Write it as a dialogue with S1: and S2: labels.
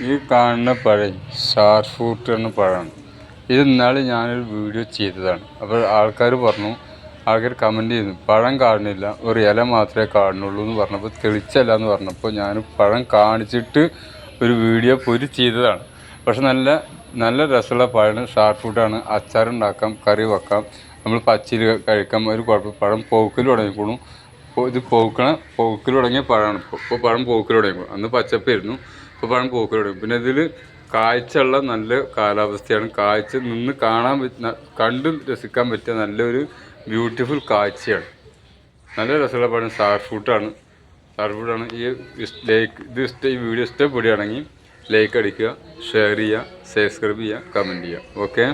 S1: ഈ കാണുന്ന പഴം സ്റ്റാർ ഫ്രൂട്ട് എന്ന പഴമാണ്. ഇത് ഇന്നാളെ ഞാനൊരു വീഡിയോ ചെയ്തതാണ്. അപ്പോൾ ആൾക്കാർ കമൻറ്റ് ചെയ്യുന്നു, പഴം കാണുന്നില്ല, ഒരു ഇല മാത്രമേ കാണുന്നുള്ളൂ എന്ന് പറഞ്ഞപ്പോൾ, തെളിച്ചല്ല എന്ന് പറഞ്ഞപ്പോൾ ഞാൻ പഴം കാണിച്ചിട്ട് ഒരു വീഡിയോ ചെയ്തതാണ്. പക്ഷെ നല്ല രസമുള്ള പഴമാണ്, സ്റ്റാർ ഫ്രൂട്ടാണ്. അച്ചാറുണ്ടാക്കാം, കറി വെക്കാം, നമ്മൾ പച്ചയിൽ കഴിക്കാം, ഒരു കുഴപ്പം. പഴം പോക്കൽ തുടങ്ങിക്കോളും. ഇത് പോക്കൽ തുടങ്ങിയ പഴമാണ്. ഇപ്പോൾ പഴം പോക്കൽ തുടങ്ങിക്കോളും. അന്ന് പച്ചപ്പായിരുന്നു, ഇപ്പോൾ പഴം പോക്കൽ തുടങ്ങി. പിന്നെ ഇതിൽ കാഴ്ചയുള്ള നല്ല കാലാവസ്ഥയാണ്. കാഴ്ച നിന്ന് കണ്ട് രസിക്കാൻ പറ്റിയ നല്ലൊരു ബ്യൂട്ടിഫുൾ കാഴ്ചയാണ്. നല്ല രസമുള്ള പഴം സ്റ്റാർ ഫ്രൂട്ടാണ്. ഈ വീഡിയോ ഇഷ്ടപ്പെടുകയാണെങ്കിൽ ലൈക്ക് അടിക്കുക, ഷെയർ ചെയ്യുക, സബ്സ്ക്രൈബ് ചെയ്യുക, കമൻറ്റ് ചെയ്യുക. ഓക്കെ.